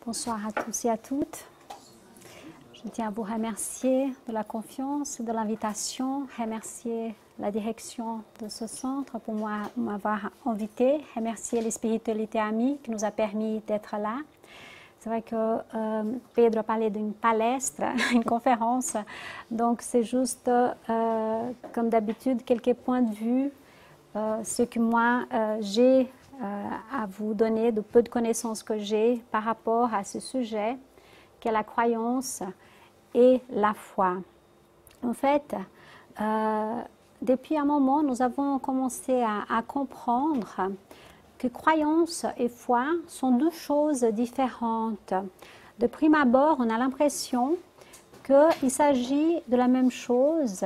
Bonsoir à tous et à toutes. Je tiens à vous remercier de la confiance, de l'invitation, remercier la direction de ce centre pour m'avoir invité, remercier les spiritualités amies qui nous a permis d'être là. C'est vrai que Pedro a parlé d'une palestre, une conférence, donc c'est juste, comme d'habitude, quelques points de vue, ce que moi j'ai à vous donner, de peu de connaissances que j'ai par rapport à ce sujet, qu'est la croyance et la foi. En fait, depuis un moment, nous avons commencé à comprendre que croyance et foi sont deux choses différentes. De prime abord, on a l'impression qu'il s'agit de la même chose,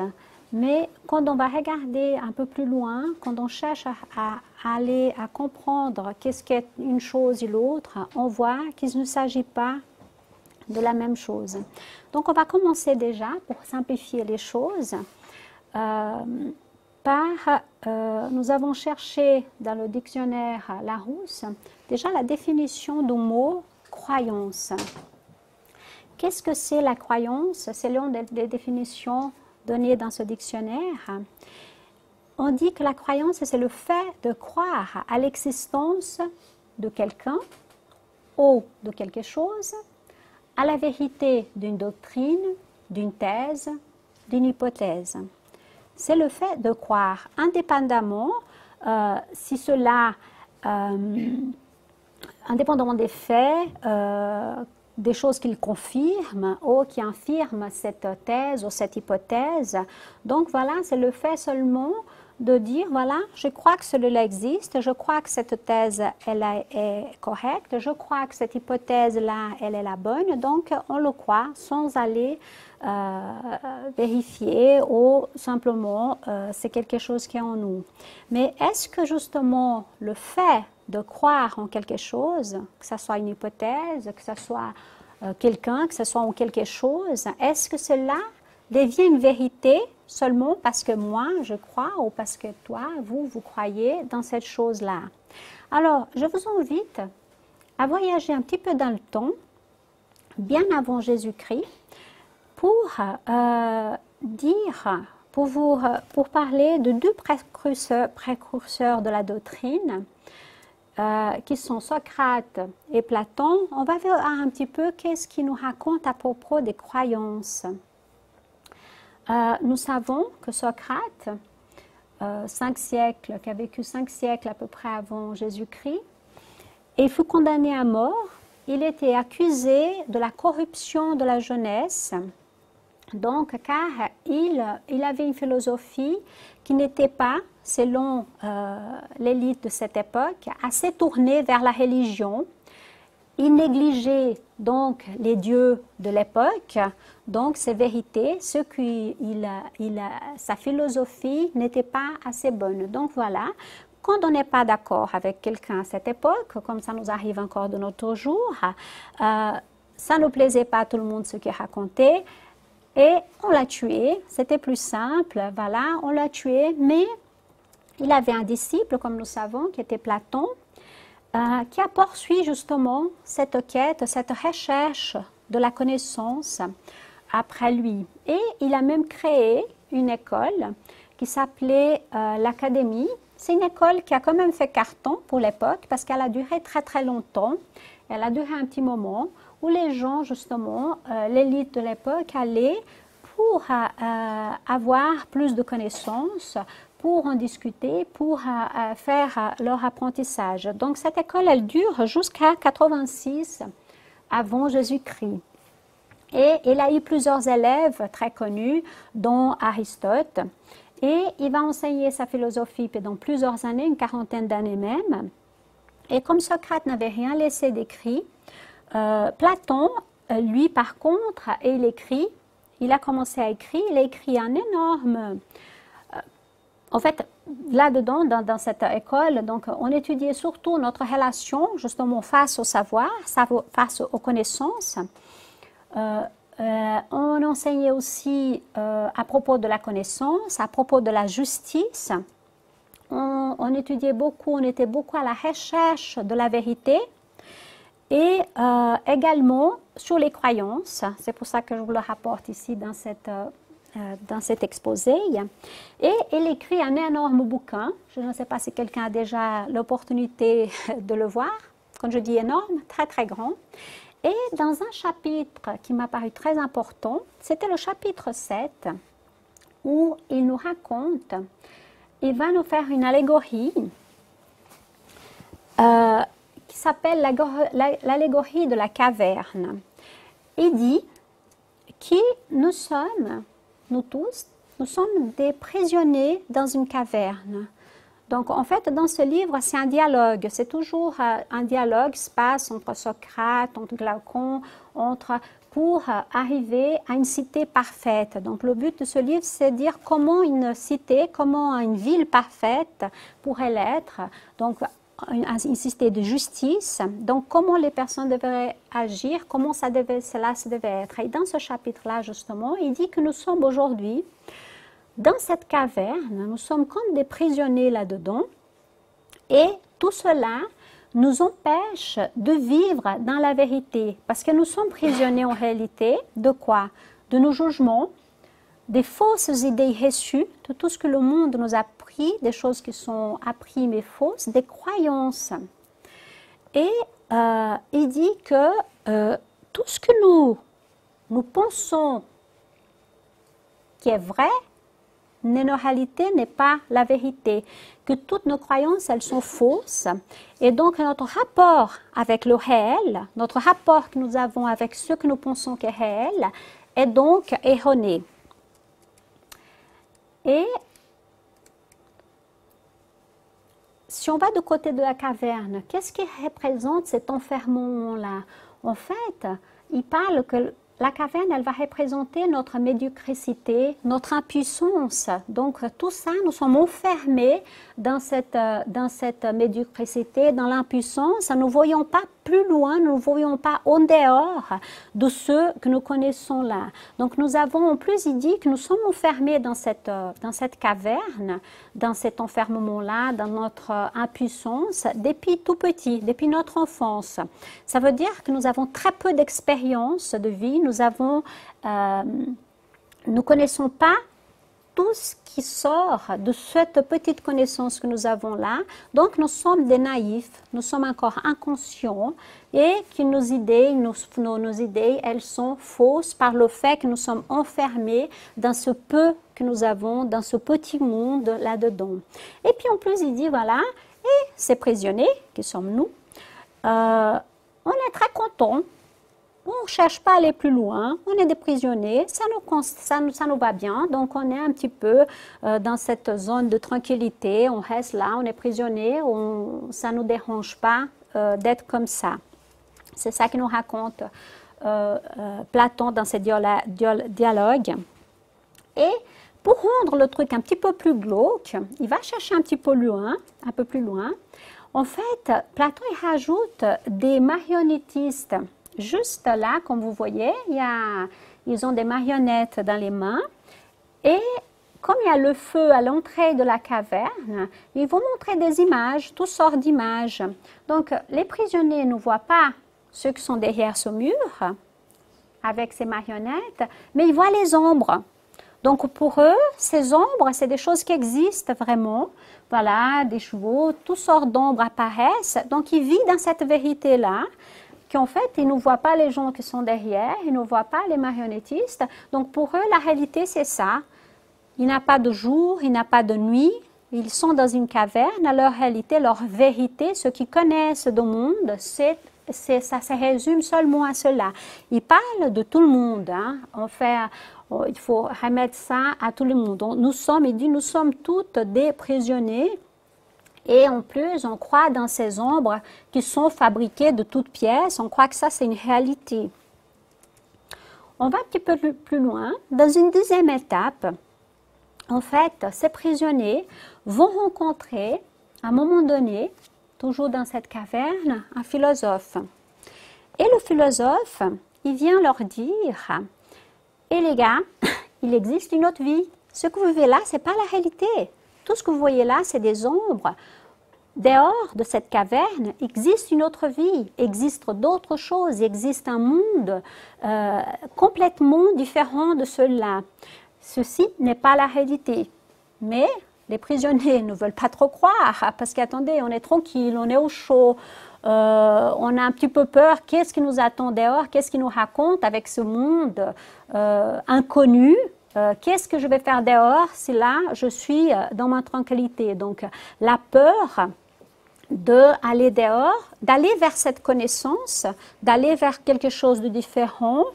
mais quand on va regarder un peu plus loin, quand on cherche à aller à comprendre qu'est-ce qu'est une chose et l'autre, on voit qu'il ne s'agit pas de la même chose. Donc on va commencer déjà, pour simplifier les choses, nous avons cherché dans le dictionnaire Larousse déjà la définition du mot croyance. Qu'est-ce que c'est la croyance? Selon les définitions données dans ce dictionnaire, on dit que la croyance, c'est le fait de croire à l'existence de quelqu'un ou de quelque chose, à la vérité d'une doctrine, d'une thèse, d'une hypothèse. C'est le fait de croire, indépendamment si cela, indépendamment des faits, des choses qu'il confirme ou qui infirment cette thèse ou cette hypothèse. Donc voilà, c'est le fait seulement de dire, voilà, je crois que cela existe, je crois que cette thèse, elle est correcte, je crois que cette hypothèse-là, elle est la bonne, donc on le croit sans aller vérifier ou simplement c'est quelque chose qui est en nous. Mais est-ce que justement le fait de croire en quelque chose, que ce soit une hypothèse, que ce soit quelqu'un, que ce soit en quelque chose, est-ce que cela devient une vérité seulement parce que moi, je crois ou parce que toi, vous croyez dans cette chose-là? Alors, je vous invite à voyager un petit peu dans le temps, bien avant Jésus-Christ, pour parler de deux précurseurs de la doctrine, qui sont Socrate et Platon. On va voir un petit peu qu'est-ce qu'ils nous racontent à propos des croyances. Nous savons que Socrate, qui a vécu 5 siècles à peu près avant Jésus-Christ, et fut condamné à mort. Il était accusé de la corruption de la jeunesse, donc car il avait une philosophie qui n'était pas, selon l'élite de cette époque, assez tournée vers la religion. Il négligeait donc les dieux de l'époque, donc ses vérités, sa philosophie n'était pas assez bonne. Donc voilà, quand on n'est pas d'accord avec quelqu'un à cette époque, comme ça nous arrive encore de notre jour, ça ne plaisait pas à tout le monde ce qu'il racontait, et on l'a tué. C'était plus simple, voilà, on l'a tué, mais il avait un disciple, comme nous savons, qui était Platon, qui a poursuivi justement cette quête, cette recherche de la connaissance après lui. Et il a même créé une école qui s'appelait l'Académie. C'est une école qui a quand même fait carton pour l'époque parce qu'elle a duré très très longtemps. Elle a duré un petit moment où les gens, justement, l'élite de l'époque allait pour avoir plus de connaissances, pour en discuter, pour faire leur apprentissage. Donc cette école, elle dure jusqu'à 86 avant Jésus-Christ. Et il a eu plusieurs élèves très connus, dont Aristote. Et il va enseigner sa philosophie pendant plusieurs années, une quarantaine d'années même. Et comme Socrate n'avait rien laissé d'écrit, Platon, lui par contre, il a commencé à écrire, il a écrit un énorme... En fait, là-dedans, dans cette école, donc, on étudiait surtout notre relation justement face au savoir, face aux connaissances. On enseignait aussi à propos de la connaissance, à propos de la justice, on étudiait beaucoup, on était beaucoup à la recherche de la vérité et également sur les croyances. C'est pour ça que je vous le rapporte ici dans cet exposé. Et il écrit un énorme bouquin. Je ne sais pas si quelqu'un a déjà l'opportunité de le voir. Quand je dis énorme, très très grand. Et dans un chapitre qui m'a paru très important, c'était le chapitre 7, où il nous raconte, il va nous faire une allégorie qui s'appelle l'allégorie de la caverne. Il dit que nous sommes, nous tous, nous sommes des prisonniers dans une caverne. Donc, en fait, dans ce livre, c'est un dialogue. C'est toujours un dialogue qui se passe entre Socrate, entre Glaucon, pour arriver à une cité parfaite. Donc, le but de ce livre, c'est de dire comment une cité, comment une ville parfaite pourrait l'être. Donc, une cité de justice. Donc, comment les personnes devraient agir, comment cela se devait être. Et dans ce chapitre-là, justement, il dit que nous sommes aujourd'hui dans cette caverne, nous sommes comme des prisonniers là-dedans et tout cela nous empêche de vivre dans la vérité parce que nous sommes prisonniers en réalité de quoi? De nos jugements, des fausses idées reçues, de tout ce que le monde nous a appris, des choses qui sont apprises mais fausses, des croyances. Et il dit que tout ce que nous pensons qui est vrai, en réalité n'est pas la vérité, que toutes nos croyances, elles sont fausses. Et donc, notre rapport avec le réel, notre rapport que nous avons avec ce que nous pensons qui est réel, est donc erroné. Et si on va du côté de la caverne, qu'est-ce qui représente cet enfermement-là? En fait, il parle que la caverne, elle va représenter notre médiocrité, notre impuissance. Donc, tout ça, nous sommes enfermés dans cette médiocrité, dans l'impuissance. Nous ne voyons pas plus loin, nous ne voyons pas en dehors de ce que nous connaissons là. Donc, nous avons, en plus, il dit que nous sommes enfermés dans cette caverne, dans cet enfermement-là, dans notre impuissance, depuis tout petit, depuis notre enfance. Ça veut dire que nous avons très peu d'expérience de vie, nous connaissons pas tout ce qui sort de cette petite connaissance que nous avons là. Donc, nous sommes des naïfs, nous sommes encore inconscients et que nos idées, elles sont fausses par le fait que nous sommes enfermés dans ce peu que nous avons, dans ce petit monde là-dedans. Et puis, en plus, il dit, voilà, et ces prisonniers, qui sommes-nous, on est très contents. On ne cherche pas à aller plus loin, on est des prisonniers, ça nous va bien, donc on est un petit peu dans cette zone de tranquillité, on reste là, on est prisonnier, ça ne nous dérange pas d'être comme ça. C'est ça que nous raconte Platon dans ces dialogues. Et pour rendre le truc un petit peu plus glauque, il va chercher un petit peu loin, un peu plus loin. En fait, Platon il rajoute des marionnettistes. Juste là, comme vous voyez, ils ont des marionnettes dans les mains et comme il y a le feu à l'entrée de la caverne, ils vont montrer des images, toutes sortes d'images. Donc, les prisonniers ne voient pas ceux qui sont derrière ce mur avec ces marionnettes, mais ils voient les ombres. Donc, pour eux, ces ombres, c'est des choses qui existent vraiment. Voilà, des chevaux, toutes sortes d'ombres apparaissent. Donc, ils vivent dans cette vérité-là. Qu'en fait, ils ne voient pas les gens qui sont derrière, ils ne voient pas les marionnettistes. Donc, pour eux, la réalité, c'est ça. Il n'y a pas de jour, il n'y a pas de nuit. Ils sont dans une caverne. Leur réalité, leur vérité, ce qu'ils connaissent du monde, ça se résume seulement à cela. Ils parlent de tout le monde. Hein. Il faut remettre ça à tout le monde. Donc, nous sommes toutes des prisonniers. Et en plus, on croit dans ces ombres qui sont fabriquées de toutes pièces. On croit que ça, c'est une réalité. On va un petit peu plus loin. Dans une deuxième étape, en fait, ces prisonniers vont rencontrer, à un moment donné, toujours dans cette caverne, un philosophe. Et le philosophe, il vient leur dire, « Et les gars, il existe une autre vie. Ce que vous vivez là, ce n'est pas la réalité. Tout ce que vous voyez là, c'est des ombres. Dehors de cette caverne existe une autre vie, existe d'autres choses, existe un monde complètement différent de celui-là. Ceci n'est pas la réalité. Mais les prisonniers ne veulent pas trop croire, parce qu'attendez, on est tranquille, on est au chaud, on a un petit peu peur, qu'est-ce qui nous attend dehors, qu'est-ce qu'il nous raconte avec ce monde inconnu, qu'est-ce que je vais faire dehors si là, je suis dans ma tranquillité. Donc, la peur d'aller dehors, d'aller vers cette connaissance, d'aller vers quelque chose de différent,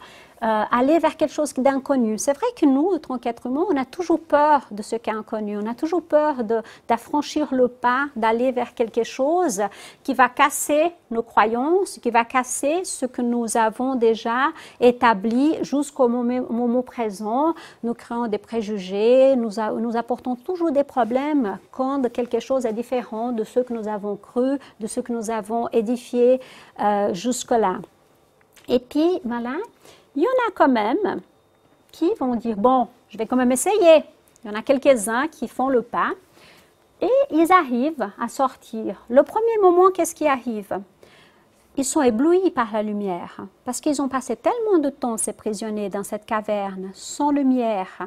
aller vers quelque chose d'inconnu. C'est vrai que nous, en tant qu'êtres humains, on a toujours peur de ce qui est inconnu. On a toujours peur d'affranchir le pas, d'aller vers quelque chose qui va casser nos croyances, qui va casser ce que nous avons déjà établi jusqu'au moment présent. Nous créons des préjugés, nous apportons toujours des problèmes quand quelque chose est différent de ce que nous avons cru, de ce que nous avons édifié jusque-là. Et puis, voilà. Il y en a quand même qui vont dire, bon, je vais quand même essayer. Il y en a quelques-uns qui font le pas et ils arrivent à sortir. Le premier moment, qu'est-ce qui arrive? Ils sont éblouis par la lumière parce qu'ils ont passé tellement de temps, ces prisonniers, dans cette caverne, sans lumière.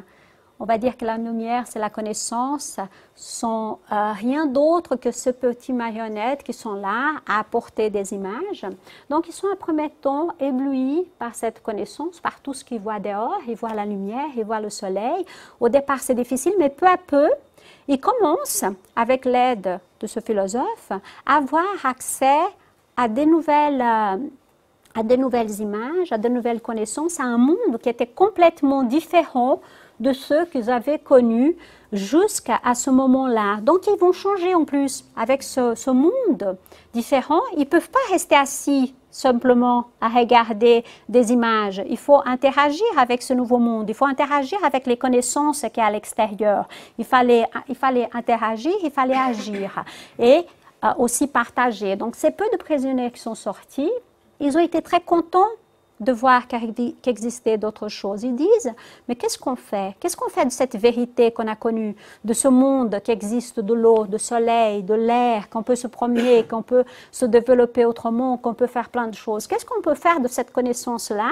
On va dire que la lumière, c'est la connaissance, sont rien d'autre que ces petits marionnettes qui sont là à apporter des images. Donc, ils sont à premier temps éblouis par cette connaissance, par tout ce qu'ils voient dehors. Ils voient la lumière, ils voient le soleil. Au départ, c'est difficile, mais peu à peu, ils commencent, avec l'aide de ce philosophe, à avoir accès à des nouvelles images, à de nouvelles connaissances, à un monde qui était complètement différent de ceux qu'ils avaient connus jusqu'à ce moment-là. Donc, ils vont changer en plus avec ce monde différent. Ils ne peuvent pas rester assis simplement à regarder des images. Il faut interagir avec ce nouveau monde. Il faut interagir avec les connaissances qui sont à l'extérieur. Il fallait interagir, il fallait agir et aussi partager. Donc, ces peu de prisonniers qui sont sortis, ils ont été très contents de voir qu'existait d'autres choses. Ils disent, mais qu'est-ce qu'on fait? Qu'est-ce qu'on fait de cette vérité qu'on a connue, de ce monde qui existe, de l'eau, du soleil, de l'air, qu'on peut se promener, qu'on peut se développer autrement, qu'on peut faire plein de choses? Qu'est-ce qu'on peut faire de cette connaissance-là?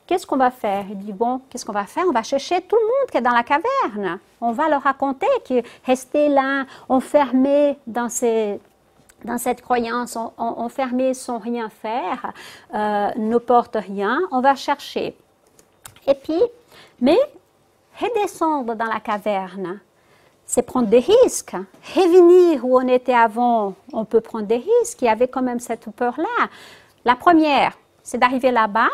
Qu'est-ce qu'on va faire? Il dit, bon, qu'est-ce qu'on va faire? On va chercher tout le monde qui est dans la caverne. On va leur raconter que rester là, enfermé dans cette croyance, enfermé sans rien faire, ne porte rien, on va chercher. Et puis, mais redescendre dans la caverne, c'est prendre des risques. Revenir où on était avant, on peut prendre des risques. Il y avait quand même cette peur-là. La première, c'est d'arriver là-bas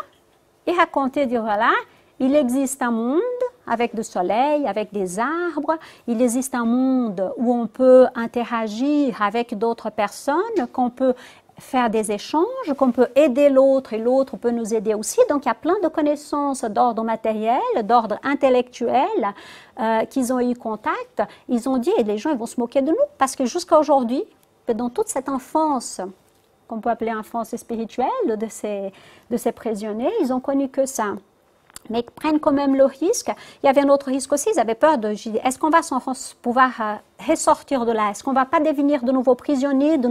et raconter, dire voilà, il existe un monde avec du soleil, avec des arbres. Il existe un monde où on peut interagir avec d'autres personnes, qu'on peut faire des échanges, qu'on peut aider l'autre et l'autre peut nous aider aussi. Donc, il y a plein de connaissances d'ordre matériel, d'ordre intellectuel qu'ils ont eu contact. Ils ont dit, et les gens ils vont se moquer de nous, parce que jusqu'à aujourd'hui, dans toute cette enfance, qu'on peut appeler enfance spirituelle de ces prisonniers, ils ont connu que ça. Mais ils prennent quand même le risque. Il y avait un autre risque aussi, ils avaient peur de, est-ce qu'on va pouvoir ressortir de là? Est-ce qu'on ne va pas devenir de nouveaux prisonniers de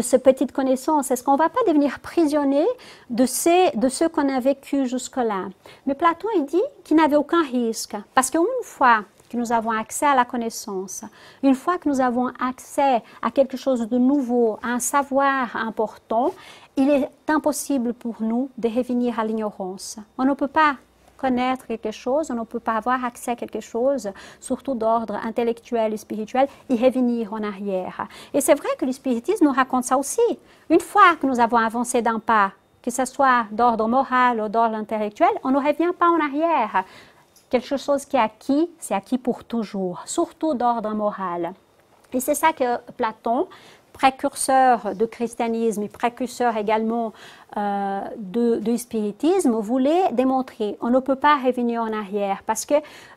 ces petites connaissances? Est-ce qu'on ne va pas devenir prisonniers de ce qu'on a vécu jusque-là? Mais Platon, il dit qu'il n'avait aucun risque. Parce qu'une fois que nous avons accès à la connaissance, une fois que nous avons accès à quelque chose de nouveau, à un savoir important, il est impossible pour nous de revenir à l'ignorance. On ne peut pas connaître quelque chose, on ne peut pas avoir accès à quelque chose, surtout d'ordre intellectuel et spirituel, et revenir en arrière. Et c'est vrai que le spiritisme nous raconte ça aussi. Une fois que nous avons avancé d'un pas, que ce soit d'ordre moral ou d'ordre intellectuel, on ne revient pas en arrière. Quelque chose qui est acquis, c'est acquis pour toujours, surtout d'ordre moral. Et c'est ça que Platon, précurseur du christianisme et précurseur également du spiritisme, voulait démontrer. On ne peut pas revenir en arrière parce que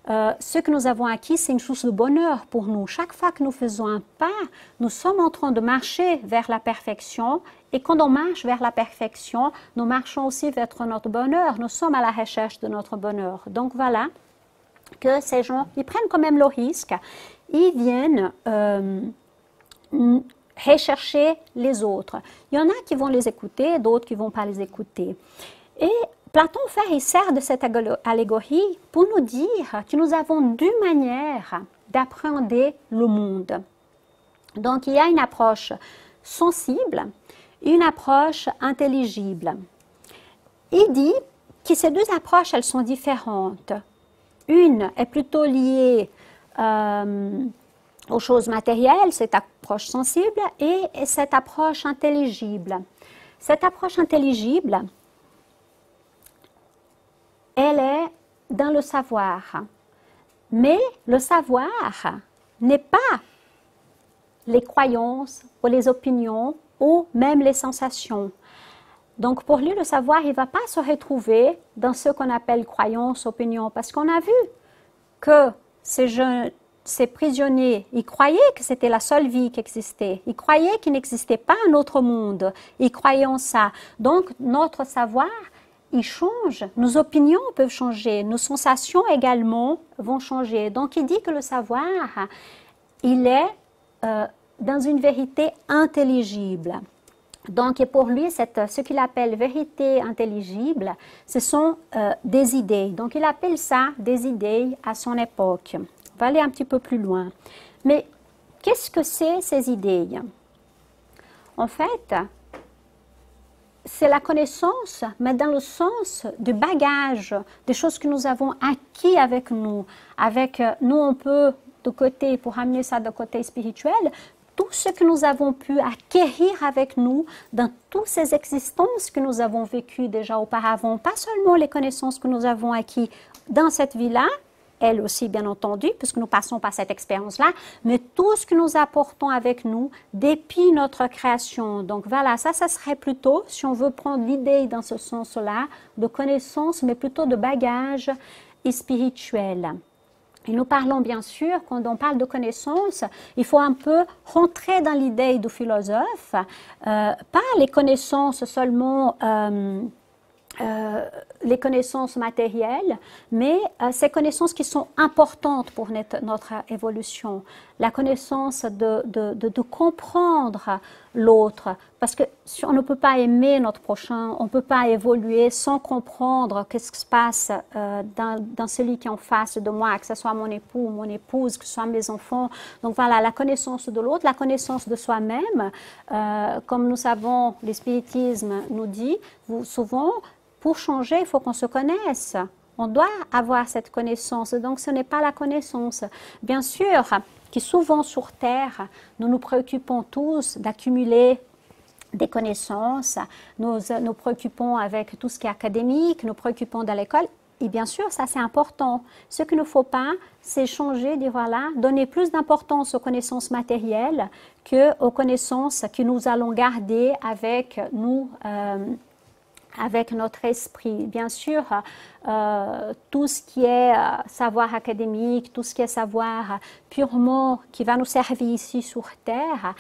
ce que nous avons acquis, c'est une source de bonheur pour nous. Chaque fois que nous faisons un pas, nous sommes en train de marcher vers la perfection. Et quand on marche vers la perfection, nous marchons aussi vers notre bonheur. Nous sommes à la recherche de notre bonheur. Donc voilà que ces gens, ils prennent quand même le risque, ils viennent rechercher les autres. Il y en a qui vont les écouter, d'autres qui ne vont pas les écouter. Et Platon, il sert de cette allégorie pour nous dire que nous avons deux manières d'appréhender le monde. Donc, il y a une approche sensible et une approche intelligible. Il dit que ces deux approches, elles sont différentes. Une est plutôt liée aux choses matérielles, cette approche sensible, et cette approche intelligible. Cette approche intelligible, elle est dans le savoir. Mais le savoir n'est pas les croyances ou les opinions ou même les sensations. Donc pour lui, le savoir, il ne va pas se retrouver dans ce qu'on appelle croyances, opinions, parce qu'on a vu que ces prisonniers, ils croyaient que c'était la seule vie qui existait. Ils croyaient qu'il n'existait pas un autre monde. Ils croyaient en ça. Donc notre savoir, il change. Nos opinions peuvent changer. Nos sensations également vont changer. Donc il dit que le savoir, il est dans une vérité intelligible. Donc, et pour lui, ce qu'il appelle vérité intelligible, ce sont des idées. Donc, il appelle ça des idées à son époque. On va aller un petit peu plus loin. Mais qu'est-ce que c'est ces idées? En fait, c'est la connaissance, mais dans le sens du bagage, des choses que nous avons acquis avec nous. Avec nous, on peut, de côté, pour amener ça de côté spirituel, tout ce que nous avons pu acquérir avec nous dans toutes ces existences que nous avons vécues déjà auparavant, pas seulement les connaissances que nous avons acquises dans cette vie-là, elles aussi bien entendu, puisque nous passons par cette expérience-là, mais tout ce que nous apportons avec nous depuis notre création. Donc voilà, ça serait plutôt, si on veut prendre l'idée dans ce sens-là, de connaissances, mais plutôt de bagage spirituel. Et nous parlons bien sûr, quand on parle de connaissances, il faut un peu rentrer dans l'idée du philosophe, pas les connaissances seulement, les connaissances matérielles, mais ces connaissances qui sont importantes pour notre évolution. La connaissance de comprendre l'autre, parce que si on ne peut pas aimer notre prochain, on ne peut pas évoluer sans comprendre qu'est-ce qui se passe dans celui qui est en face de moi, que ce soit mon époux, mon épouse, que ce soit mes enfants. Donc voilà, la connaissance de l'autre, la connaissance de soi-même, comme nous savons, le spiritisme nous dit souvent, pour changer, il faut qu'on se connaisse. On doit avoir cette connaissance, donc ce n'est pas la connaissance. Bien sûr, que souvent sur Terre, nous nous préoccupons tous d'accumuler des connaissances, nous préoccupons avec tout ce qui est académique, nous préoccupons dans l'école, et bien sûr, ça c'est important. Ce qu'il ne faut pas, c'est changer, dire voilà, donner plus d'importance aux connaissances matérielles qu'aux connaissances que nous allons garder avec nous, avec notre esprit. Bien sûr, tout ce qui est savoir académique, tout ce qui est savoir purement qui va nous servir ici sur Terre,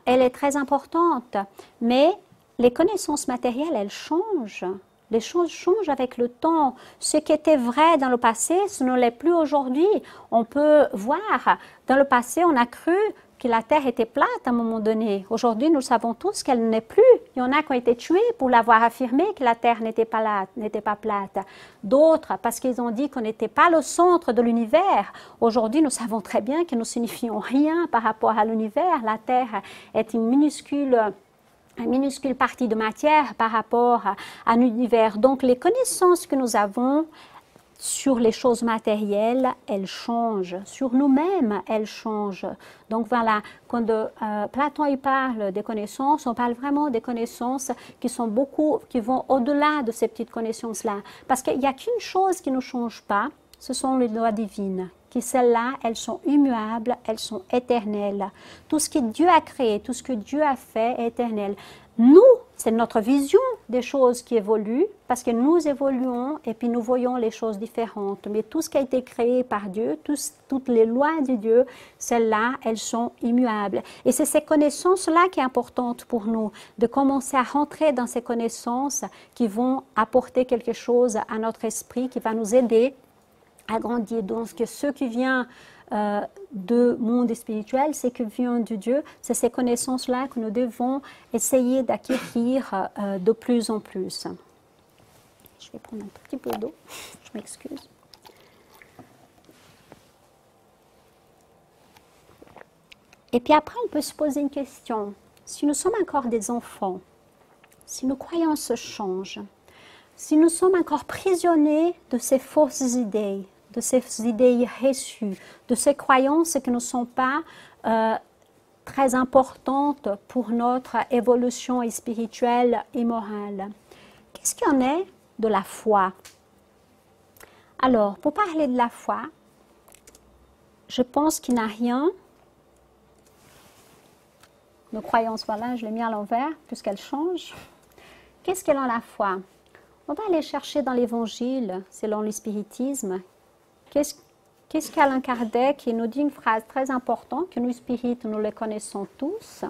elle est très importante. Mais les connaissances matérielles, elles changent. Les choses changent avec le temps. Ce qui était vrai dans le passé, ce ne l'est plus aujourd'hui. On peut voir, dans le passé, on a cru que la Terre était plate à un moment donné. Aujourd'hui, nous savons tous qu'elle n'est plus. Il y en a qui ont été tués pour l'avoir affirmé que la Terre n'était pas plate. D'autres, parce qu'ils ont dit qu'on n'était pas le centre de l'univers. Aujourd'hui, nous savons très bien que nous signifions rien par rapport à l'univers. La Terre est une minuscule partie de matière par rapport à l'univers. Donc, les connaissances que nous avons sur les choses matérielles, elles changent. Sur nous-mêmes, elles changent. Donc voilà, quand Platon il parle des connaissances, on parle vraiment des connaissances qui vont au-delà de ces petites connaissances-là. Parce qu'il n'y a qu'une chose qui ne change pas, ce sont les lois divines. Qui celles-là, elles sont immuables, elles sont éternelles. Tout ce que Dieu a créé, tout ce que Dieu a fait est éternel. Nous, c'est notre vision des choses qui évoluent, parce que nous évoluons et puis nous voyons les choses différentes. Mais tout ce qui a été créé par Dieu, toutes les lois de Dieu, celles-là, elles sont immuables. Et c'est ces connaissances-là qui sont importantes pour nous, de commencer à rentrer dans ces connaissances qui vont apporter quelque chose à notre esprit, qui va nous aider agrandir. Donc, ce qui vient du monde spirituel, c'est qui vient de Dieu. C'est ces connaissances-là que nous devons essayer d'acquérir de plus en plus. Je vais prendre un tout petit peu d'eau. Je m'excuse. Et puis après, on peut se poser une question. Si nous sommes encore des enfants, si nos croyances changent, si nous sommes encore prisonniers de ces fausses idées, de ces idées reçues, de ces croyances qui ne sont pas très importantes pour notre évolution spirituelle et morale, qu'est-ce qu'il y en est de la foi? Alors, pour parler de la foi, je pense qu'il n'y a rien. Nos croyances, voilà, je l'ai mis à l'envers puisqu'elles changent. Qu'est-ce qu'est dans la foi? On va aller chercher dans l'Évangile, selon le spiritisme. Qu'est-ce qu'Alain Kardec? Il nous dit une phrase très importante, que nous spirites, nous le connaissons tous.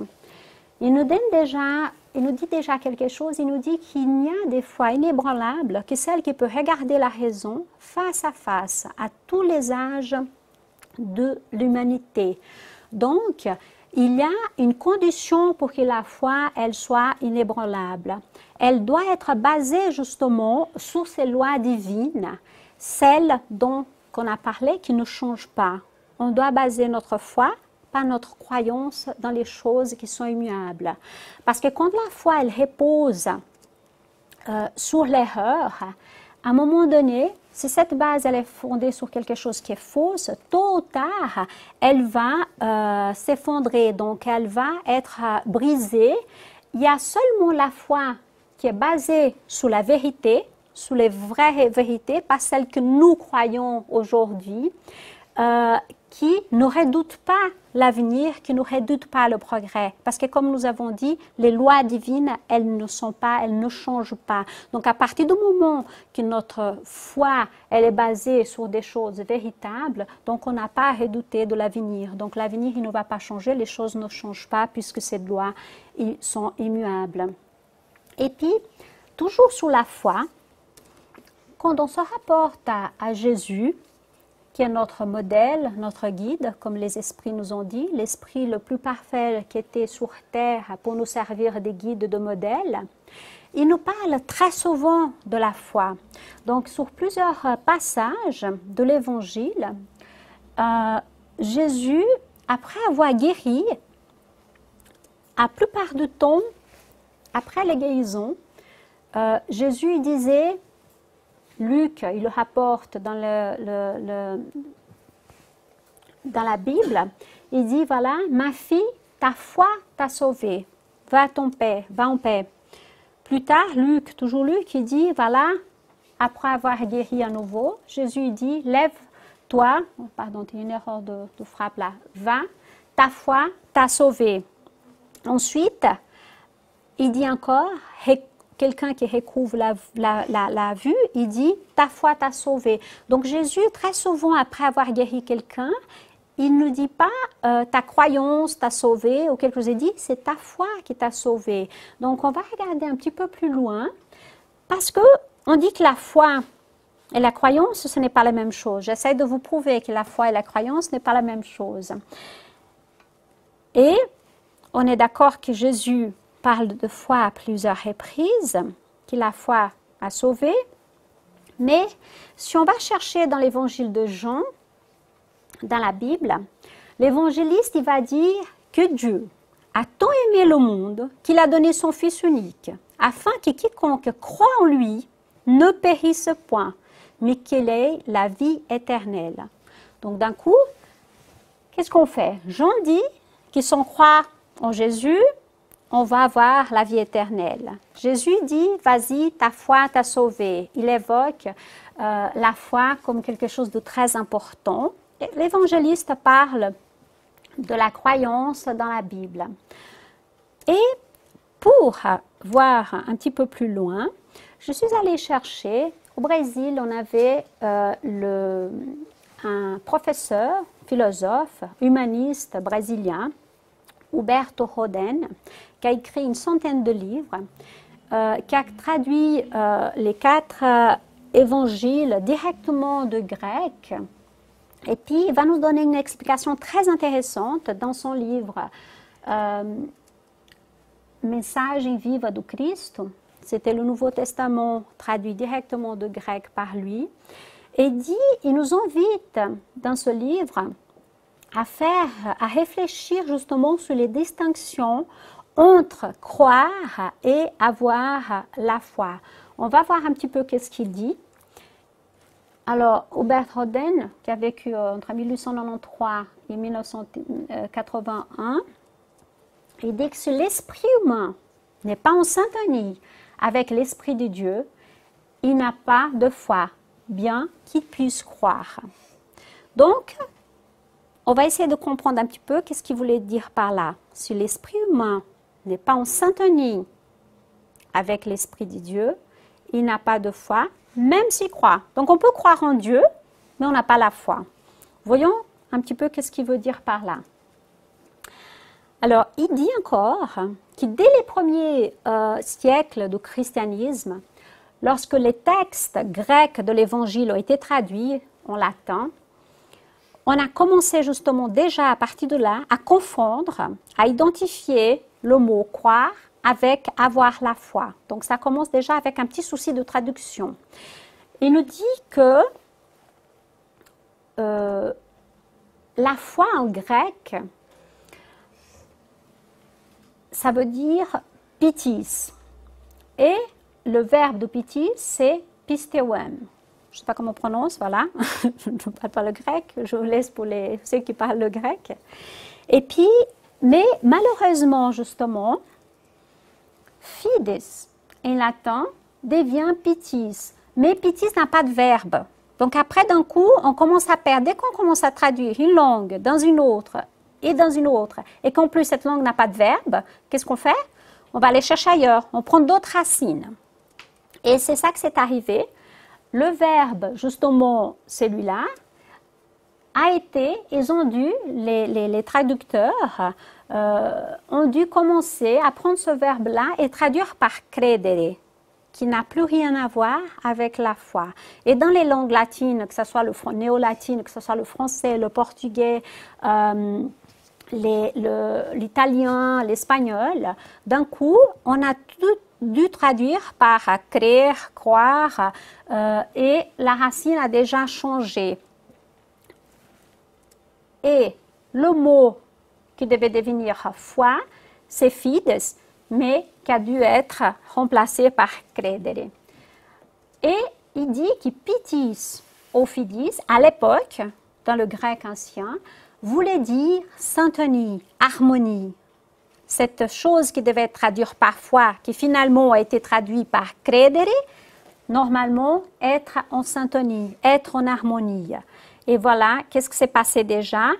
Il nous dit déjà quelque chose. Il nous dit qu'il n'y a des fois inébranlables que celle qui peut regarder la raison face à tous les âges de l'humanité. Donc, il y a une condition pour que la foi, elle soit inébranlable. Elle doit être basée justement sur ces lois divines, celles dont on a parlé qui ne changent pas. On doit baser notre foi, pas notre croyance dans les choses qui sont immuables. Parce que quand la foi, elle repose sur l'erreur, à un moment donné, si cette base elle est fondée sur quelque chose qui est fausse, tôt ou tard, elle va s'effondrer, donc elle va être brisée. Il y a seulement la foi qui est basée sur la vérité, sur les vraies vérités, pas celles que nous croyons aujourd'hui, qui ne redoutent pas l'avenir, qui ne redoutent pas le progrès. Parce que comme nous avons dit, les lois divines, elles ne changent pas. Donc à partir du moment que notre foi, elle est basée sur des choses véritables, donc on n'a pas à redouter de l'avenir. Donc l'avenir, il ne va pas changer, les choses ne changent pas puisque ces lois, ils sont immuables. Et puis, toujours sur la foi, quand on se rapporte à Jésus, qui est notre modèle, notre guide, comme les esprits nous ont dit, l'esprit le plus parfait qui était sur terre pour nous servir des guides, de modèles, il nous parle très souvent de la foi. Donc, sur plusieurs passages de l'Évangile, Jésus, après avoir guéri, la plupart du temps, après les guérisons, Jésus disait, Luc, il le rapporte dans la Bible, il dit, voilà, ma fille, ta foi t'a sauvée, va en paix. Plus tard, Luc, toujours Luc, il dit, voilà, après avoir guéri à nouveau, Jésus dit, lève-toi, pardon, il y a une erreur de frappe là, va, ta foi t'a sauvée. Ensuite, il dit encore, quelqu'un qui recouvre la vue, il dit « ta foi t'a sauvé ». Donc Jésus, très souvent, après avoir guéri quelqu'un, il ne dit pas ta croyance t'a sauvé ou quelque chose, il dit « c'est ta foi qui t'a sauvé ». Donc on va regarder un petit peu plus loin, parce qu'on dit que la foi et la croyance, ce n'est pas la même chose. J'essaie de vous prouver que la foi et la croyance n'est pas la même chose. Et on est d'accord que Jésus parle de foi à plusieurs reprises, que la foi a sauvé. Mais si on va chercher dans l'évangile de Jean, dans la Bible, l'évangéliste il va dire que Dieu a tant aimé le monde qu'il a donné son Fils unique, afin que quiconque croit en lui ne périsse point, mais qu'il ait la vie éternelle. Donc d'un coup, qu'est-ce qu'on fait? Jean dit que si on croit en Jésus, on va avoir la vie éternelle. Jésus dit, vas-y, ta foi t'a sauvé. Il évoque la foi comme quelque chose de très important. L'évangéliste parle de la croyance dans la Bible. Et pour voir un petit peu plus loin, je suis allée chercher, au Brésil, on avait un professeur, philosophe, humaniste brésilien, Humberto Roden, qui a écrit une centaine de livres, qui a traduit les 4 évangile directement de grec. Et puis, il va nous donner une explication très intéressante dans son livre Mensagem Viva do Cristo. C'était le Nouveau Testament traduit directement de grec par lui. Et il nous invite dans ce livre à réfléchir justement sur les distinctions entre croire et avoir la foi. On va voir un petit peu qu'est-ce qu'il dit. Alors, Hubert Roden, qui a vécu entre 1893 et 1981, il dit que si l'esprit humain n'est pas en syntonie avec l'esprit de Dieu, il n'a pas de foi, bien qu'il puisse croire. Donc, on va essayer de comprendre un petit peu qu'est-ce qu'il voulait dire par là. Si l'esprit humain n'est pas en syntonie avec l'esprit de Dieu, il n'a pas de foi, même s'il croit. Donc, on peut croire en Dieu, mais on n'a pas la foi. Voyons un petit peu qu'est-ce qu'il veut dire par là. Alors, il dit encore que dès les premiers siècles du christianisme, lorsque les textes grecs de l'Évangile ont été traduits en latin, on a commencé justement déjà à partir de là à confondre, à identifier le mot croire avec avoir la foi. Donc, ça commence déjà avec un petit souci de traduction. Il nous dit que la foi en grec, ça veut dire pitis. Et le verbe de pitis, c'est pisteuem. Je ne sais pas comment on prononce, voilà. Je ne parle pas le grec, je vous laisse pour ceux qui parlent le grec. Et puis, mais malheureusement, justement, fides, en latin, devient pitis. Mais pitis n'a pas de verbe. Donc après, d'un coup, on commence à perdre. Dès qu'on commence à traduire une langue dans une autre, et dans une autre, et qu'en plus cette langue n'a pas de verbe, qu'est-ce qu'on fait? On va aller chercher ailleurs, on prend d'autres racines. Et c'est ça que c'est arrivé. Le verbe, justement, celui-là, a été, les traducteurs ont dû commencer à prendre ce verbe-là et traduire par credere, qui n'a plus rien à voir avec la foi. Et dans les langues latines, que ce soit le néo-latine, que ce soit le français, le portugais, l'italien, l'espagnol, d'un coup, on a tout dû traduire par créer, croire, et la racine a déjà changé. Et le mot qui devait devenir foi, c'est fides, mais qui a dû être remplacé par credere. Et il dit que pitis ou fidis, à l'époque, dans le grec ancien, voulait dire syntonie, harmonie. Cette chose qui devait être traduite par foi, qui finalement a été traduite par credere, normalement, être en syntonie, être en harmonie. Et voilà, qu'est-ce qui s'est passé déjà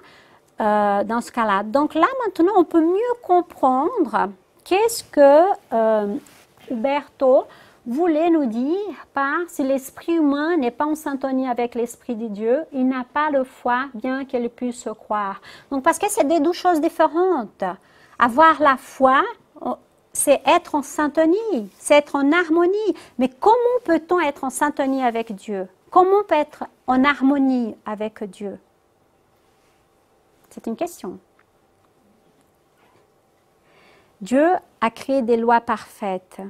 dans ce cas-là. Donc là, maintenant, on peut mieux comprendre qu'est-ce que Umberto voulait nous dire par si l'esprit humain n'est pas en syntonie avec l'esprit de Dieu, il n'a pas le foi, bien qu'il puisse croire. Donc, parce que c'est des deux choses différentes. Avoir la foi, c'est être en syntonie, c'est être en harmonie. Mais comment peut-on être en syntonie avec Dieu? Comment on peut être en harmonie avec Dieu? C'est une question. Dieu a créé des lois parfaites.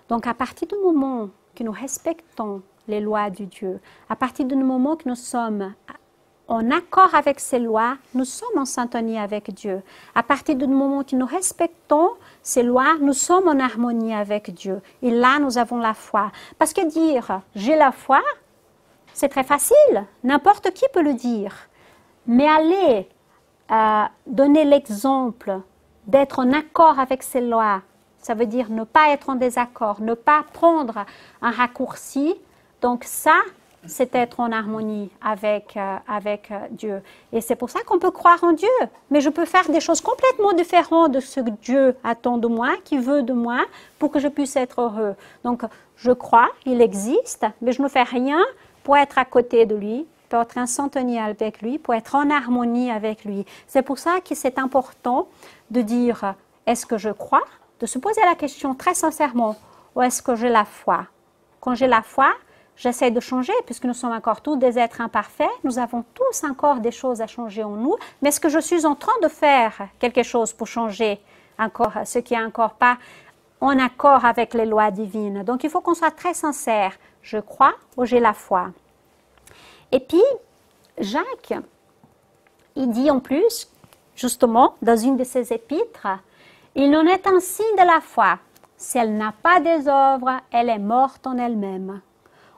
Donc, à partir du moment que nous respectons les lois de Dieu, à partir du moment que nous sommes en accord avec ces lois, nous sommes en syntonie avec Dieu. À partir du moment que nous respectons ces lois, nous sommes en harmonie avec Dieu. Et là, nous avons la foi. Parce que dire « j'ai la foi », c'est très facile. N'importe qui peut le dire. Mais aller donner l'exemple d'être en accord avec ces lois, ça veut dire ne pas être en désaccord, ne pas prendre un raccourci. Donc ça, c'est être en harmonie avec Dieu. Et c'est pour ça qu'on peut croire en Dieu. Mais je peux faire des choses complètement différentes de ce que Dieu attend de moi, qui veut de moi, pour que je puisse être heureux. Donc, je crois, il existe, mais je ne fais rien pour être à côté de lui, pour être en syntonie avec lui, pour être en harmonie avec lui. C'est pour ça que c'est important de dire, est-ce que je crois? De se poser la question très sincèrement, ou est-ce que j'ai la foi? Quand j'ai la foi, j'essaie de changer puisque nous sommes encore tous des êtres imparfaits. Nous avons tous encore des choses à changer en nous. Mais est-ce que je suis en train de faire quelque chose pour changer encore ce qui n'est encore pas en accord avec les lois divines? Donc, il faut qu'on soit très sincère. Je crois ou j'ai la foi. Et puis, Jacques, il dit en plus, justement, dans une de ses épîtres, « Il n'en est un signe de la foi. Si elle n'a pas des œuvres, elle est morte en elle-même. »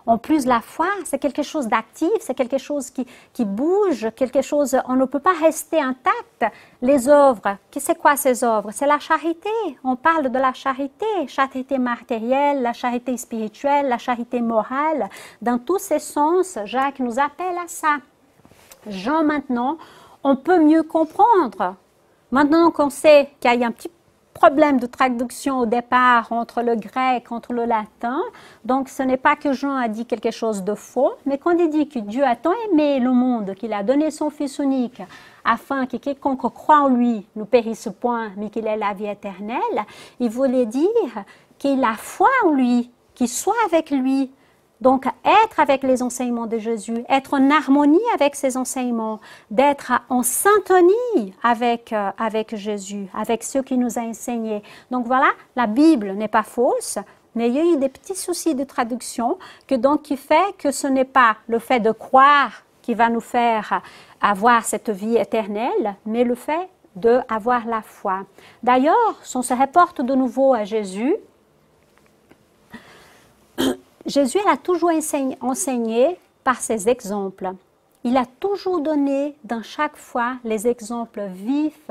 En plus, la foi, c'est quelque chose d'actif, c'est quelque chose qui bouge, quelque chose, on ne peut pas rester intact. Les œuvres, c'est quoi ces œuvres? C'est la charité. On parle de la charité matérielle, la charité spirituelle, la charité morale. Dans tous ces sens, Jacques nous appelle à ça. Jean, maintenant, on peut mieux comprendre. Maintenant qu'on sait qu'il y a un petit problème de traduction au départ entre le grec, entre le latin, donc ce n'est pas que Jean a dit quelque chose de faux, mais quand il dit que Dieu a tant aimé le monde qu'il a donné son Fils unique afin que quiconque croit en lui ne périsse point, mais qu'il ait la vie éternelle, il voulait dire qu'il a foi en lui, qu'il soit avec lui. Donc, être avec les enseignements de Jésus, être en harmonie avec ses enseignements, d'être en syntonie avec Jésus, avec ce qu'il nous a enseigné. Donc voilà, la Bible n'est pas fausse, mais il y a eu des petits soucis de traduction qui fait que ce n'est pas le fait de croire qui va nous faire avoir cette vie éternelle, mais le fait d'avoir la foi. D'ailleurs, si on se reporte de nouveau à Jésus, Jésus a toujours enseigné par ses exemples. Il a toujours donné dans chaque fois les exemples vifs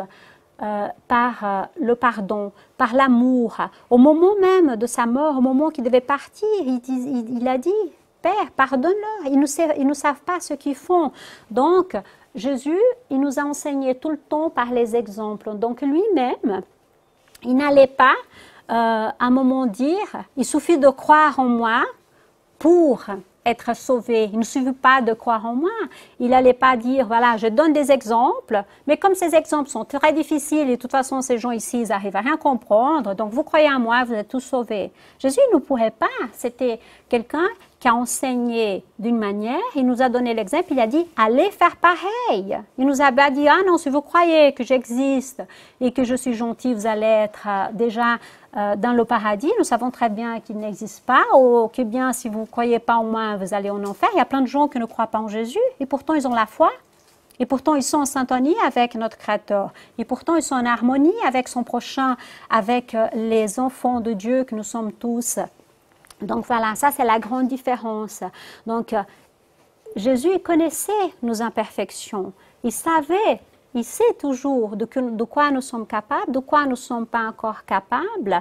par le pardon, par l'amour. Au moment même de sa mort, au moment qu'il devait partir, il a dit « Père, pardonne-leur, ils ne savent pas ce qu'ils font. » Donc, Jésus, il nous a enseigné tout le temps par les exemples. Donc, lui-même, il n'allait pas à un moment dire « Il suffit de croire en moi » pour être sauvé. Il ne suffit pas de croire en moi. Il n'allait pas dire, voilà, je donne des exemples, mais comme ces exemples sont très difficiles et de toute façon, ces gens ici, ils n'arrivent à rien comprendre, donc vous croyez en moi, vous êtes tous sauvés. Jésus ne pourrait pas. C'était quelqu'un qui a enseigné d'une manière, il nous a donné l'exemple, il a dit, allez faire pareil. Il nous a pas dit, ah non, si vous croyez que j'existe et que je suis gentil, vous allez être déjà dans le paradis. Nous savons très bien qu'il n'existe pas, ou que bien si vous ne croyez pas en moi, vous allez en enfer. Il y a plein de gens qui ne croient pas en Jésus et pourtant ils ont la foi. Et pourtant, ils sont en syntonie avec notre Créateur. Et pourtant, ils sont en harmonie avec son prochain, avec les enfants de Dieu que nous sommes tous. Donc voilà, ça c'est la grande différence. Donc Jésus il connaissait nos imperfections. Il savait, il sait toujours de quoi nous sommes capables, de quoi nous ne sommes pas encore capables.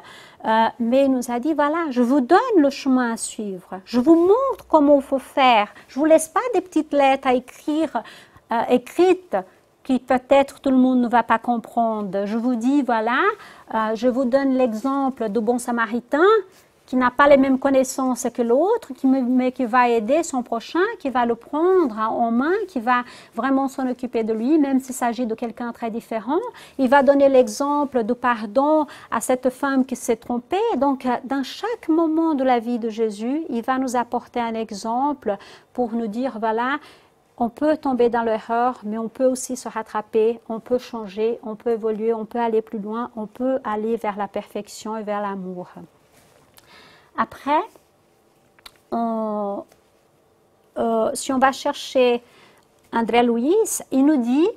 Mais il nous a dit, voilà, je vous donne le chemin à suivre. Je vous montre comment il faut faire. Je ne vous laisse pas des petites lettres à écrire, écrites, qui peut-être tout le monde ne va pas comprendre. Je vous dis, voilà, je vous donne l'exemple du bon samaritain, qui n'a pas les mêmes connaissances que l'autre, mais qui va aider son prochain, qui va le prendre en main, qui va vraiment s'en occuper de lui, même s'il s'agit de quelqu'un très différent. Il va donner l'exemple de pardon à cette femme qui s'est trompée. Donc, dans chaque moment de la vie de Jésus, il va nous apporter un exemple pour nous dire, voilà, on peut tomber dans l'erreur, mais on peut aussi se rattraper, on peut changer, on peut évoluer, on peut aller plus loin, on peut aller vers la perfection et vers l'amour. Après, si on va chercher André Louis, il nous dit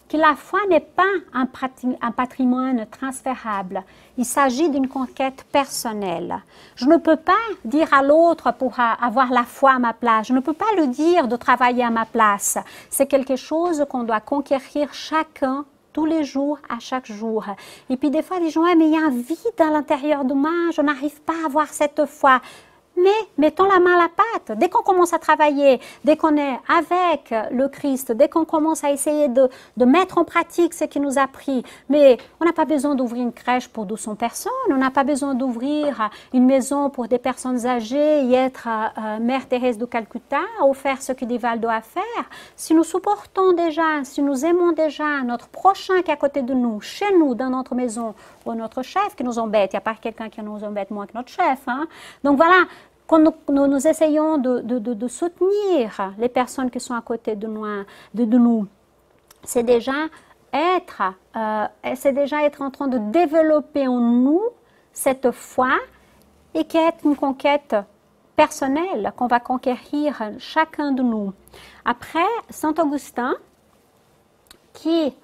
que la foi n'est pas un patrimoine transférable. Il s'agit d'une conquête personnelle. Je ne peux pas dire à l'autre pour avoir la foi à ma place. Je ne peux pas lui dire de travailler à ma place. C'est quelque chose qu'on doit conquérir chacun tous les jours, à chaque jour. Et puis des fois, les gens, mais il y a un vide à l'intérieur de moi, je n'arrive pas à avoir cette foi. Mais mettons la main à la pâte. Dès qu'on commence à travailler, dès qu'on est avec le Christ, dès qu'on commence à essayer de mettre en pratique ce qu'il nous a appris, mais on n'a pas besoin d'ouvrir une crèche pour 200 personnes, on n'a pas besoin d'ouvrir une maison pour des personnes âgées et être Mère Thérèse de Calcutta ou faire ce que Divaldo a à faire. Si nous supportons déjà, si nous aimons déjà notre prochain qui est à côté de nous, chez nous, dans notre maison, ou notre chef qui nous embête, il n'y a pas quelqu'un qui nous embête moins que notre chef. Hein? Donc voilà, quand nous essayons de soutenir les personnes qui sont à côté de nous, c'est déjà être en train de développer en nous cette foi et qui est une conquête personnelle qu'on va conquérir chacun de nous. Après, Saint Augustin, qui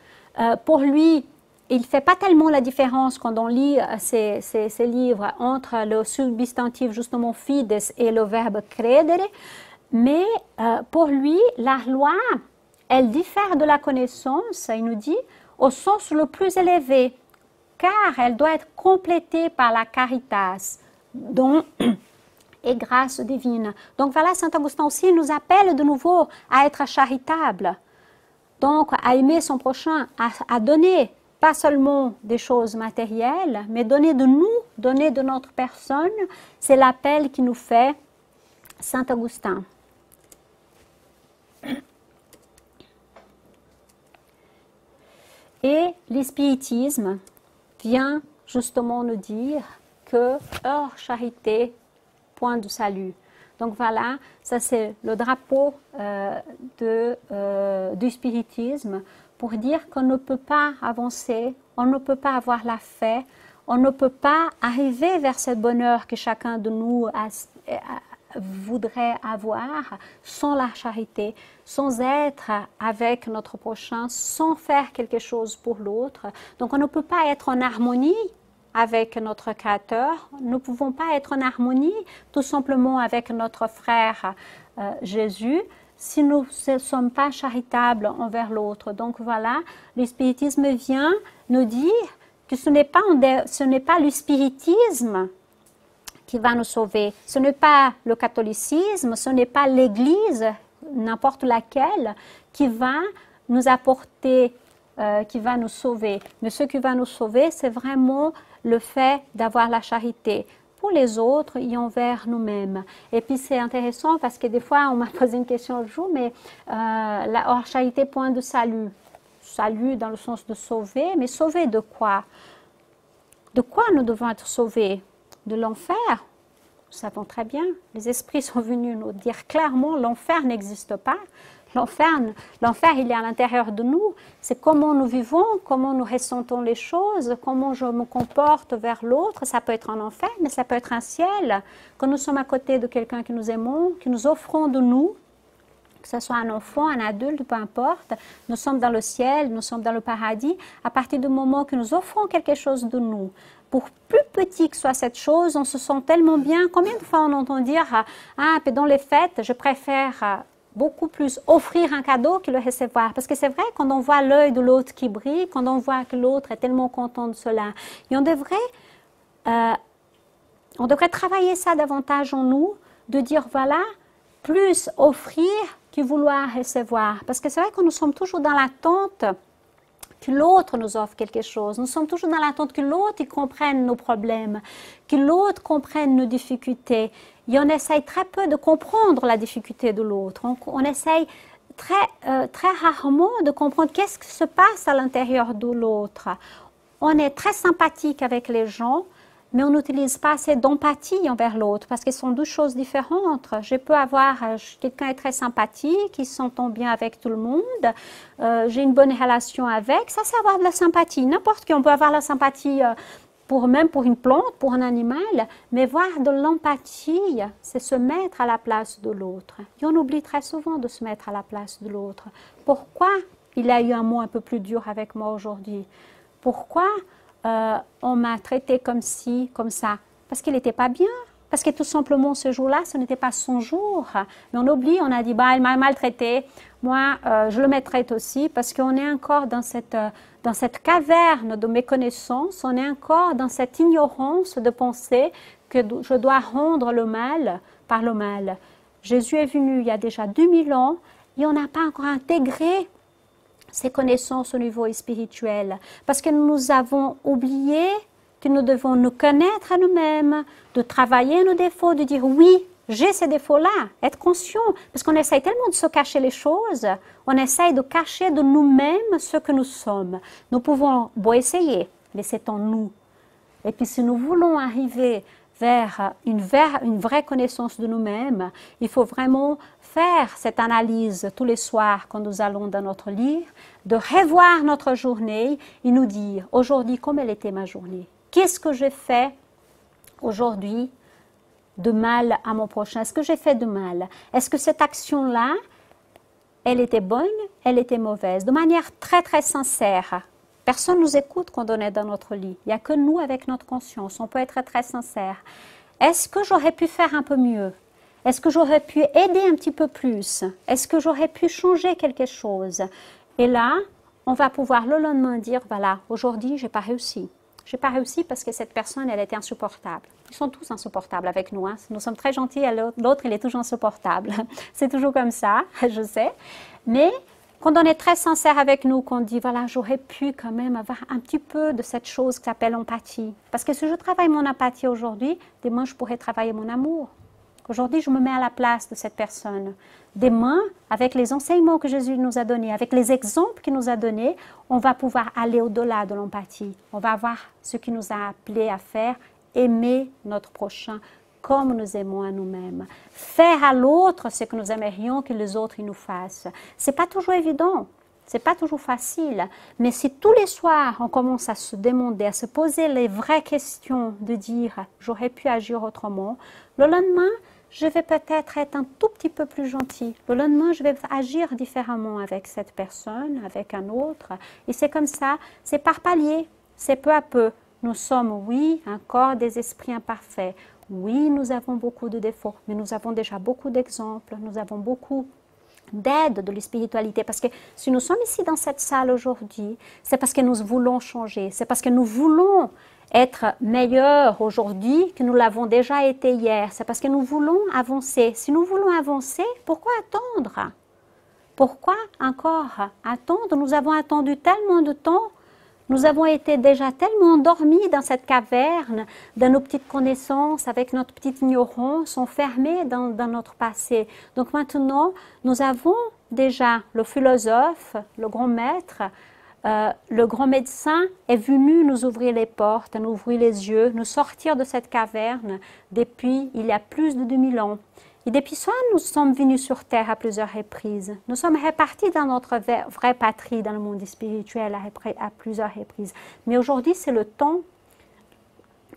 pour lui, il ne fait pas tellement la différence quand on lit ces livres entre le substantif justement fides et le verbe credere, mais pour lui, la loi, elle diffère de la connaissance, il nous dit, au sens le plus élevé, car elle doit être complétée par la caritas, don et grâce divine. Donc voilà, Saint Augustin aussi nous appelle de nouveau à être charitable, donc à aimer son prochain, à donner pas seulement des choses matérielles, mais donner de nous, donner de notre personne, c'est l'appel qui nous fait Saint Augustin. Et l'espiritisme vient justement nous dire que hors charité, point de salut. Donc voilà, ça c'est le drapeau du spiritisme pour dire qu'on ne peut pas avancer, on ne peut pas avoir la paix, on ne peut pas arriver vers ce bonheur que chacun de nous voudrait avoir sans la charité, sans être avec notre prochain, sans faire quelque chose pour l'autre. Donc on ne peut pas être en harmonie avec notre Créateur, nous ne pouvons pas être en harmonie tout simplement avec notre frère Jésus si nous ne sommes pas charitables envers l'autre. Donc voilà, le spiritisme vient nous dire que ce n'est pas le spiritisme qui va nous sauver, ce n'est pas le catholicisme, ce n'est pas l'Église, n'importe laquelle, qui va nous apporter, qui va nous sauver. Mais ce qui va nous sauver, c'est vraiment le fait d'avoir la charité pour les autres et envers nous-mêmes. Et puis c'est intéressant parce que des fois on m'a posé une question le jour, mais la hors charité point de salut. Salut dans le sens de sauver, mais sauver de quoi? De quoi nous devons être sauvés? De l'enfer? Nous savons très bien, les esprits sont venus nous dire clairement l'enfer n'existe pas. L'enfer, il est à l'intérieur de nous. C'est comment nous vivons, comment nous ressentons les choses, comment je me comporte vers l'autre. Ça peut être un enfer, mais ça peut être un ciel. Quand nous sommes à côté de quelqu'un que nous aimons, que nous offrons de nous, que ce soit un enfant, un adulte, peu importe, nous sommes dans le ciel, nous sommes dans le paradis, à partir du moment que nous offrons quelque chose de nous. Pour plus petit que soit cette chose, on se sent tellement bien. Combien de fois on entend dire « Ah, dans les fêtes, je préfère beaucoup plus offrir un cadeau que le recevoir. » Parce que c'est vrai, quand on voit l'œil de l'autre qui brille, quand on voit que l'autre est tellement content de cela, et on devrait travailler ça davantage en nous, de dire « Voilà, plus offrir que vouloir recevoir. » Parce que c'est vrai que nous sommes toujours dans l'attente que l'autre nous offre quelque chose. Nous sommes toujours dans l'attente que l'autre comprenne nos problèmes, que l'autre comprenne nos difficultés. Et on essaye très peu de comprendre la difficulté de l'autre. On essaye très rarement de comprendre qu'est-ce qui se passe à l'intérieur de l'autre. On est très sympathique avec les gens, mais on n'utilise pas assez d'empathie envers l'autre parce que ce sont deux choses différentes. Je peux avoir, quelqu'un est très sympathique, il s'entend bien avec tout le monde, j'ai une bonne relation avec, ça c'est avoir de la sympathie. N'importe qui, on peut avoir la sympathie même pour une plante, pour un animal, mais voir de l'empathie, c'est se mettre à la place de l'autre. Et on oublie très souvent de se mettre à la place de l'autre. Pourquoi il a eu un mot un peu plus dur avec moi aujourd'hui? Pourquoi on m'a traité comme ci, comme ça? Parce qu'il n'était pas bien. Parce que tout simplement, ce jour-là, ce n'était pas son jour. Mais on oublie, on a dit, bah, il m'a maltraité. Moi, je le maltraite aussi parce qu'on est encore dans cette caverne de méconnaissance. On est encore dans cette ignorance de penser que je dois rendre le mal par le mal. Jésus est venu il y a déjà 2000 ans et on n'a pas encore intégré ces connaissances au niveau spirituel, parce que nous avons oublié que nous devons nous connaître à nous-mêmes, de travailler nos défauts, de dire oui, j'ai ces défauts-là, être conscient, parce qu'on essaye tellement de se cacher les choses, on essaye de cacher de nous-mêmes ce que nous sommes. Nous pouvons beau essayer, mais c'est en nous. Et puis si nous voulons arriver vers une vraie connaissance de nous-mêmes, il faut vraiment faire cette analyse tous les soirs quand nous allons dans notre lit, de revoir notre journée et nous dire aujourd'hui comment elle était ma journée. Qu'est-ce que j'ai fait aujourd'hui de mal à mon prochain? Est-ce que j'ai fait de mal? Est-ce que cette action-là, elle était bonne, elle était mauvaise? De manière très très sincère. Personne ne nous écoute quand on est dans notre lit. Il n'y a que nous avec notre conscience. On peut être très sincère. Est-ce que j'aurais pu faire un peu mieux? Est-ce que j'aurais pu aider un petit peu plus? Est-ce que j'aurais pu changer quelque chose? Et là, on va pouvoir le lendemain dire, voilà, aujourd'hui, je n'ai pas réussi. Je n'ai pas réussi parce que cette personne, elle était insupportable. Ils sont tous insupportables avec nous. Hein. Nous sommes très gentils, l'autre, il est toujours insupportable. C'est toujours comme ça, je sais. Mais quand on est très sincère avec nous, qu'on dit, voilà, j'aurais pu quand même avoir un petit peu de cette chose qui s'appelle empathie. Parce que si je travaille mon empathie aujourd'hui, demain, je pourrais travailler mon amour. Aujourd'hui, je me mets à la place de cette personne. Demain, avec les enseignements que Jésus nous a donnés, avec les exemples qu'il nous a donnés, on va pouvoir aller au-delà de l'empathie. On va avoir ce qu'il nous a appelé à faire, aimer notre prochain comme nous aimons à nous-mêmes. Faire à l'autre ce que nous aimerions que les autres nous fassent. Ce n'est pas toujours évident. Ce n'est pas toujours facile, mais si tous les soirs on commence à se demander, à se poser les vraies questions, de dire « j'aurais pu agir autrement », le lendemain, je vais peut-être être un tout petit peu plus gentil. Le lendemain, je vais agir différemment avec cette personne, avec un autre. Et c'est comme ça, c'est par palier, c'est peu à peu. Nous sommes, oui, encore des esprits imparfaits. Oui, nous avons beaucoup de défauts, mais nous avons déjà beaucoup d'exemples, nous avons beaucoup d'aide de la spiritualité. Parce que si nous sommes ici dans cette salle aujourd'hui, c'est parce que nous voulons changer, c'est parce que nous voulons être meilleurs aujourd'hui que nous l'avons déjà été hier. C'est parce que nous voulons avancer. Si nous voulons avancer, pourquoi attendre? Pourquoi encore attendre? Nous avons attendu tellement de temps. Nous avons été déjà tellement endormis dans cette caverne, dans nos petites connaissances, avec notre petite ignorance, enfermés dans notre passé. Donc maintenant, nous avons déjà le philosophe, le grand maître, le grand médecin est venu nous ouvrir les portes, nous ouvrir les yeux, nous sortir de cette caverne depuis il y a plus de 2000 ans. Et depuis ça, nous sommes venus sur Terre à plusieurs reprises. Nous sommes répartis dans notre vraie patrie, dans le monde spirituel, à plusieurs reprises. Mais aujourd'hui, c'est le temps,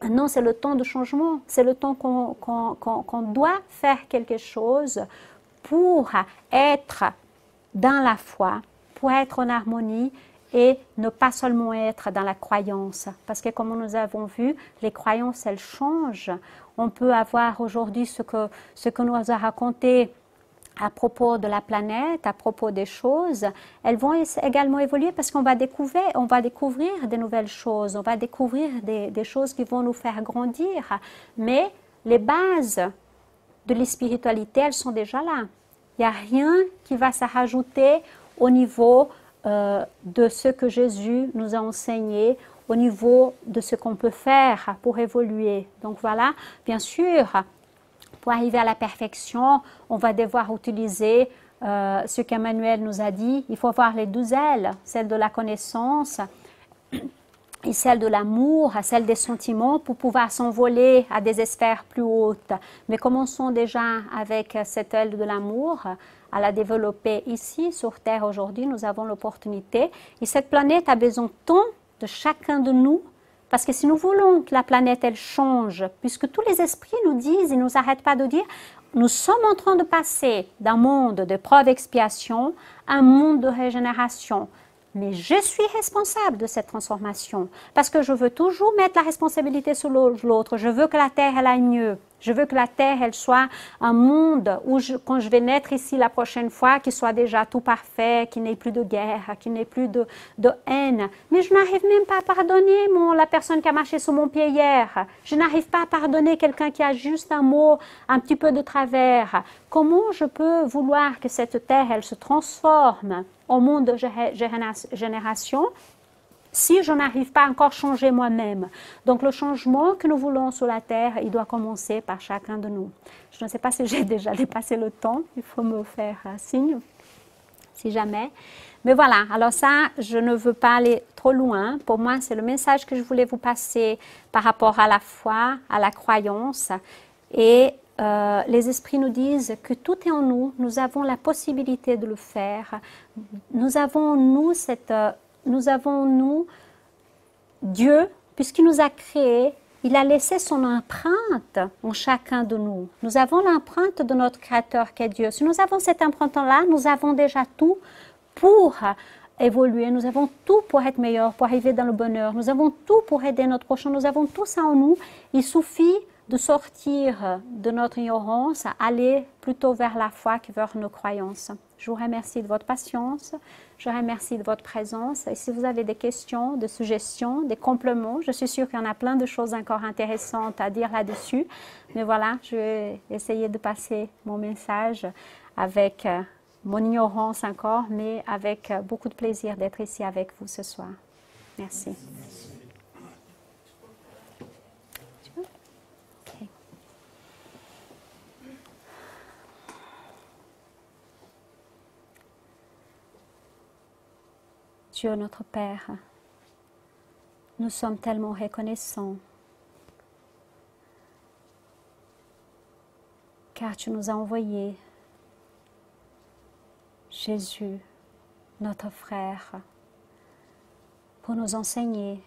non, c'est le temps de changement. C'est le temps qu'on doit faire quelque chose pour être dans la foi, pour être en harmonie, et ne pas seulement être dans la croyance. Parce que comme nous avons vu, les croyances, elles changent. On peut avoir aujourd'hui ce que nous a raconté à propos de la planète, à propos des choses. Elles vont également évoluer parce qu'on va découvrir des nouvelles choses. On va découvrir des choses qui vont nous faire grandir. Mais les bases de la spiritualité, elles sont déjà là. Il n'y a rien qui va se rajouter au niveau de ce que Jésus nous a enseigné, au niveau de ce qu'on peut faire pour évoluer. Donc voilà, bien sûr, pour arriver à la perfection, on va devoir utiliser ce qu'Emmanuel nous a dit. Il faut avoir les 12 ailes, celle de la connaissance et celle de l'amour, celle des sentiments, pour pouvoir s'envoler à des sphères plus hautes. Mais commençons déjà avec cette aile de l'amour, à la développer ici, sur Terre aujourd'hui. Nous avons l'opportunité. Et cette planète a besoin tant de chacun de nous, parce que si nous voulons que la planète, elle change, puisque tous les esprits nous disent, ils ne nous arrêtent pas de dire, nous sommes en train de passer d'un monde de preuve expiation à un monde de régénération. Mais je suis responsable de cette transformation, parce que je veux toujours mettre la responsabilité sur l'autre. Je veux que la Terre, elle aille mieux. Je veux que la Terre, elle soit un monde où, quand je vais naître ici la prochaine fois, qu'il soit déjà tout parfait, qu'il n'ait plus de guerre, qu'il n'ait plus de haine. Mais je n'arrive même pas à pardonner la personne qui a marché sur mon pied hier. Je n'arrive pas à pardonner quelqu'un qui a juste un mot, un petit peu de travers. Comment je peux vouloir que cette Terre, elle se transforme en monde de génération si je n'arrive pas encore à changer moi-même? Donc le changement que nous voulons sur la Terre, il doit commencer par chacun de nous. Je ne sais pas si j'ai déjà dépassé le temps, il faut me faire signe, si jamais. Mais voilà, alors ça, je ne veux pas aller trop loin. Pour moi, c'est le message que je voulais vous passer par rapport à la foi, à la croyance. Et les esprits nous disent que tout est en nous, nous avons la possibilité de le faire. Nous avons nous Dieu, puisqu'il nous a créés, il a laissé son empreinte en chacun de nous. Nous avons l'empreinte de notre Créateur qui est Dieu. Si nous avons cette empreinte-là, nous avons déjà tout pour évoluer. Nous avons tout pour être meilleurs, pour arriver dans le bonheur. Nous avons tout pour aider notre prochain. Nous avons tout ça en nous. Il suffit de sortir de notre ignorance, aller plutôt vers la foi que vers nos croyances. Je vous remercie de votre patience, je vous remercie de votre présence. Et si vous avez des questions, des suggestions, des compléments, je suis sûre qu'il y en a plein de choses encore intéressantes à dire là-dessus. Mais voilà, je vais essayer de passer mon message avec mon ignorance encore, mais avec beaucoup de plaisir d'être ici avec vous ce soir. Merci. Dieu notre Père, nous sommes tellement reconnaissants car tu nous as envoyé Jésus, notre frère, pour nous enseigner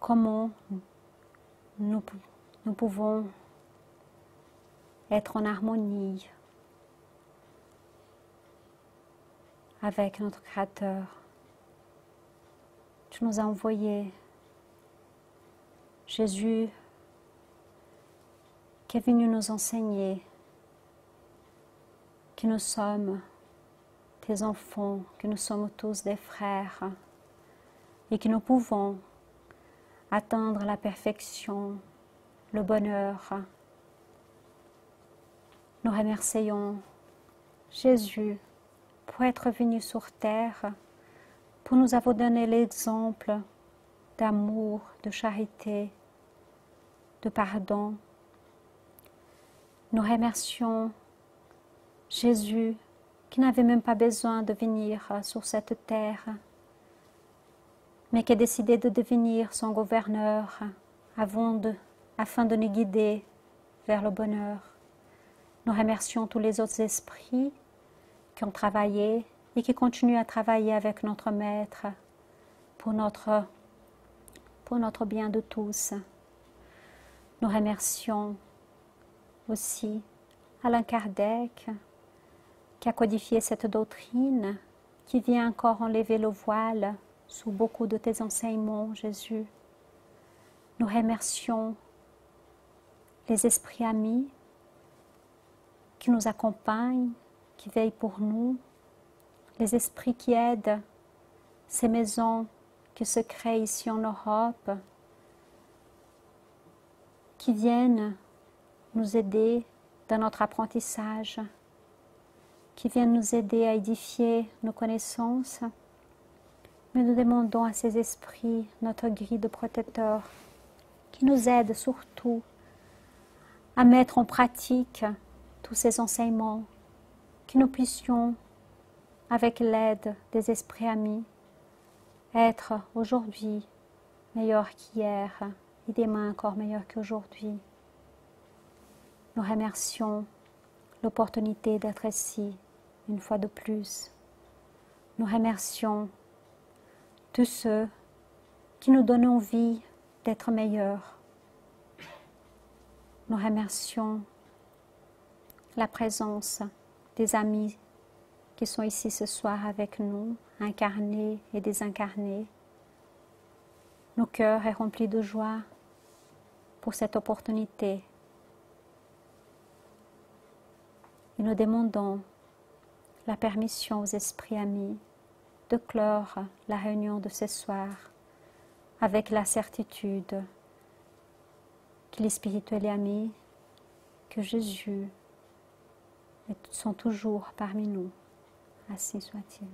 comment nous pouvons être en harmonie avec notre Créateur. Tu nous as envoyé Jésus qui est venu nous enseigner que nous sommes tes enfants, que nous sommes tous des frères et que nous pouvons atteindre la perfection, le bonheur. Nous remercions Jésus pour être venu sur terre, pour nous avoir donné l'exemple d'amour, de charité, de pardon. Nous remercions Jésus qui n'avait même pas besoin de venir sur cette terre, mais qui a décidé de devenir son gouverneur afin de nous guider vers le bonheur. Nous remercions tous les autres esprits qui ont travaillé et qui continuent à travailler avec notre Maître pour notre bien de tous. Nous remercions aussi Allan Kardec qui a codifié cette doctrine, qui vient encore enlever le voile sous beaucoup de tes enseignements, Jésus. Nous remercions les esprits amis qui nous accompagnent, qui veillent pour nous, les esprits qui aident ces maisons qui se créent ici en Europe, qui viennent nous aider dans notre apprentissage, qui viennent nous aider à édifier nos connaissances. Mais nous demandons à ces esprits, notre grille de protecteur, qui nous aident surtout à mettre en pratique tous ces enseignements, que nous puissions, avec l'aide des esprits amis, être aujourd'hui meilleurs qu'hier et demain encore meilleurs qu'aujourd'hui. Nous remercions l'opportunité d'être ici une fois de plus. Nous remercions tous ceux qui nous donnent envie d'être meilleurs. Nous remercions la présence des amis qui sont ici ce soir avec nous, incarnés et désincarnés. Nos cœurs sont remplis de joie pour cette opportunité. Et nous demandons la permission aux esprits amis de clore la réunion de ce soir avec la certitude que les spirituels amis, que Jésus sont toujours parmi nous. Ainsi soit-il.